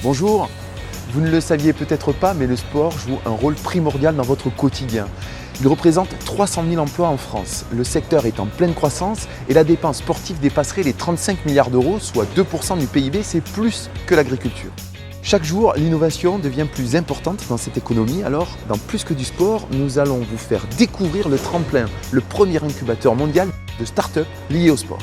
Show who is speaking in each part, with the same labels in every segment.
Speaker 1: Bonjour, vous ne le saviez peut-être pas, mais le sport joue un rôle primordial dans votre quotidien. Il représente 300 000 emplois en France. Le secteur est en pleine croissance et la dépense sportive dépasserait les 35 milliards d'euros, soit 2% du PIB, c'est plus que l'agriculture. Chaque jour, l'innovation devient plus importante dans cette économie. Alors, dans Plus que du sport, nous allons vous faire découvrir le Tremplin, le premier incubateur mondial de start-up liés au sport.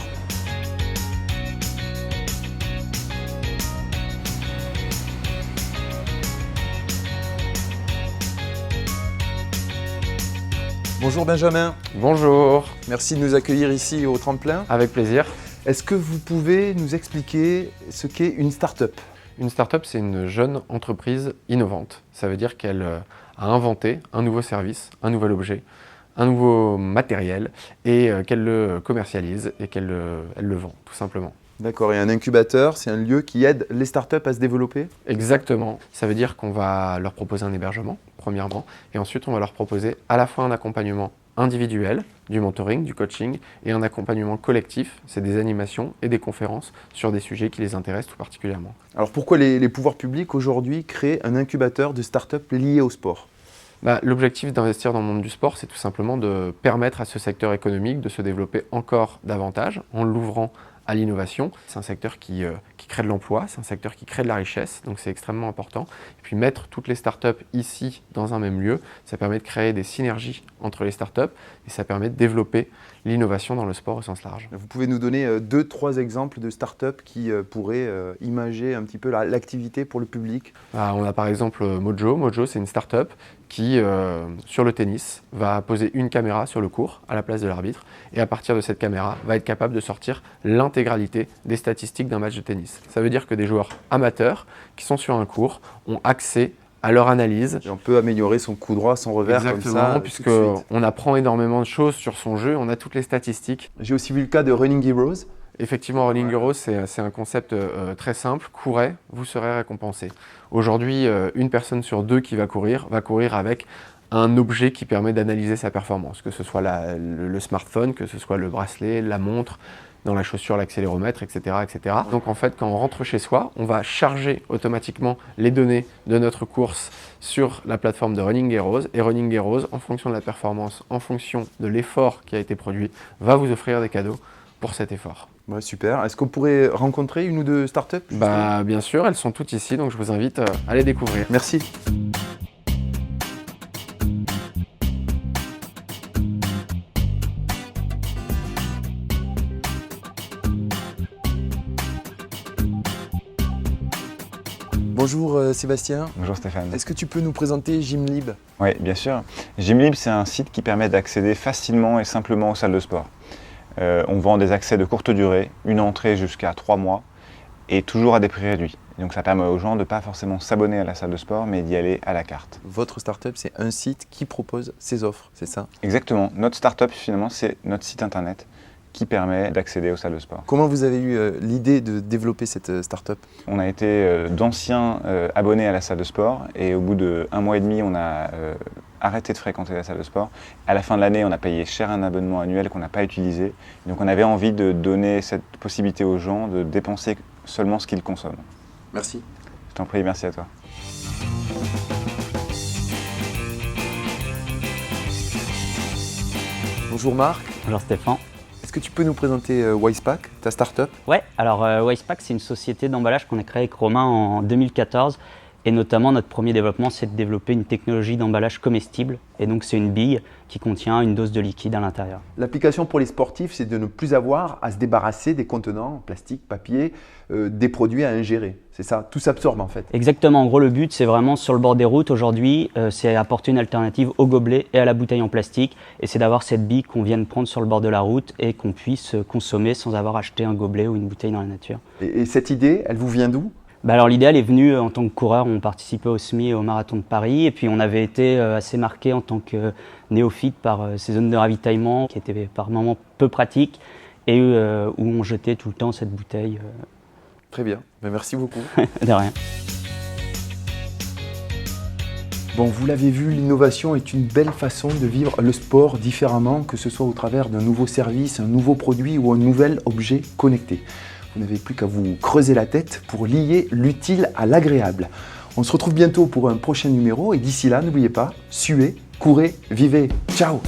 Speaker 1: Bonjour Benjamin.
Speaker 2: Bonjour,
Speaker 1: Merci de nous accueillir ici au Tremplin.
Speaker 2: avec plaisir.
Speaker 1: Est-ce que vous pouvez nous expliquer ce qu'est une start-up ?
Speaker 2: Une start-up, c'est une jeune entreprise innovante. Ça veut dire qu'elle a inventé un nouveau service, un nouvel objet, un nouveau matériel et qu'elle le commercialise et elle le vend, tout simplement.
Speaker 1: D'accord, et un incubateur, c'est un lieu qui aide les start-up à se développer ?
Speaker 2: Exactement. Ça veut dire qu'on va leur proposer un hébergement, premièrement, et ensuite on va leur proposer à la fois un accompagnement individuel, du mentoring, du coaching, et un accompagnement collectif, c'est des animations et des conférences sur des sujets qui les intéressent tout particulièrement.
Speaker 1: Alors pourquoi les pouvoirs publics aujourd'hui créent un incubateur de start-up lié au sport ?
Speaker 2: L'objectif d'investir dans le monde du sport, c'est tout simplement de permettre à ce secteur économique de se développer encore davantage en l'ouvrant à l'innovation. C'est un secteur qui crée de l'emploi, c'est un secteur qui crée de la richesse, donc c'est extrêmement important. Et puis mettre toutes les startups ici dans un même lieu, ça permet de créer des synergies entre les startups et ça permet de développer l'innovation dans le sport au sens large.
Speaker 1: Vous pouvez nous donner 2-3 exemples de start-up qui pourraient imager un petit peu l'activité pour le public ?
Speaker 2: On a par exemple Mojo. Mojo, c'est une start-up qui, sur le tennis, va poser une caméra sur le court à la place de l'arbitre et à partir de cette caméra, va être capable de sortir l'intégralité des statistiques d'un match de tennis. Ça veut dire que des joueurs amateurs qui sont sur un court ont accès à leur analyse.
Speaker 1: Et on peut améliorer son coup droit, son revers comme ça.
Speaker 2: Puisqu'on apprend énormément de choses sur son jeu, on a toutes les statistiques.
Speaker 1: J'ai aussi vu le cas de Running Heroes.
Speaker 2: Effectivement, Running Heroes, c'est un concept très simple. Courez, vous serez récompensé. Aujourd'hui, une personne sur deux qui va courir avec un objet qui permet d'analyser sa performance, que ce soit le smartphone, que ce soit le bracelet, la montre, dans la chaussure, l'accéléromètre, etc., etc. Donc en fait, quand on rentre chez soi, on va charger automatiquement les données de notre course sur la plateforme de Running Heroes. Et Running Heroes, en fonction de la performance, en fonction de l'effort qui a été produit, va vous offrir des cadeaux pour cet effort.
Speaker 1: Ouais, super. Est-ce qu'on pourrait rencontrer une ou deux startups ?
Speaker 2: Bien sûr, elles sont toutes ici, donc je vous invite à les découvrir.
Speaker 1: Merci. Bonjour Sébastien.
Speaker 3: Bonjour Stéphane.
Speaker 1: Est-ce que tu peux nous présenter Gymlib ?
Speaker 3: Oui, bien sûr. Gymlib, c'est un site qui permet d'accéder facilement et simplement aux salles de sport. On vend des accès de courte durée, une entrée jusqu'à 3 mois, et toujours à des prix réduits. Donc ça permet aux gens de ne pas forcément s'abonner à la salle de sport, mais d'y aller à la carte.
Speaker 1: Votre startup, c'est un site qui propose ces offres, c'est ça ?
Speaker 3: Exactement. Notre startup, finalement, c'est notre site internet qui permet d'accéder aux salles de sport.
Speaker 1: Comment vous avez eu l'idée de développer cette startup ?
Speaker 3: On a été d'anciens abonnés à la salle de sport et au bout d'1 mois et demi, on a arrêté de fréquenter la salle de sport. À la fin de l'année, on a payé cher un abonnement annuel qu'on n'a pas utilisé. Donc on avait envie de donner cette possibilité aux gens de dépenser seulement ce qu'ils consomment.
Speaker 1: Merci.
Speaker 3: Je t'en prie, merci à toi.
Speaker 1: Bonjour Marc.
Speaker 4: Bonjour Stéphane.
Speaker 1: Est-ce que tu peux nous présenter Wisepack, ta startup ?
Speaker 4: Ouais, alors Wisepack, c'est une société d'emballage qu'on a créée avec Romain en 2014. Et notamment, notre premier développement, c'est de développer une technologie d'emballage comestible. Et donc, c'est une bille qui contient une dose de liquide à l'intérieur.
Speaker 1: L'application pour les sportifs, c'est de ne plus avoir à se débarrasser des contenants, plastique, papier, des produits à ingérer. C'est ça, tout s'absorbe en fait.
Speaker 4: Exactement, en gros, le but, c'est vraiment sur le bord des routes aujourd'hui, c'est apporter une alternative au gobelet et à la bouteille en plastique. Et c'est d'avoir cette bille qu'on vienne prendre sur le bord de la route et qu'on puisse consommer sans avoir acheté un gobelet ou une bouteille dans la nature.
Speaker 1: Et cette idée, elle vous vient d'où ?
Speaker 4: Alors l'idée elle est venue en tant que coureur, on participait au SMI et au marathon de Paris et puis on avait été assez marqué en tant que néophyte par ces zones de ravitaillement qui étaient par moments peu pratiques et où on jetait tout le temps cette bouteille.
Speaker 1: Très bien, merci beaucoup.
Speaker 4: De rien.
Speaker 1: Bon, vous l'avez vu, l'innovation est une belle façon de vivre le sport différemment, que ce soit au travers d'un nouveau service, un nouveau produit ou un nouvel objet connecté. Vous n'avez plus qu'à vous creuser la tête pour lier l'utile à l'agréable. On se retrouve bientôt pour un prochain numéro et d'ici là, n'oubliez pas, suez, courez, vivez. Ciao!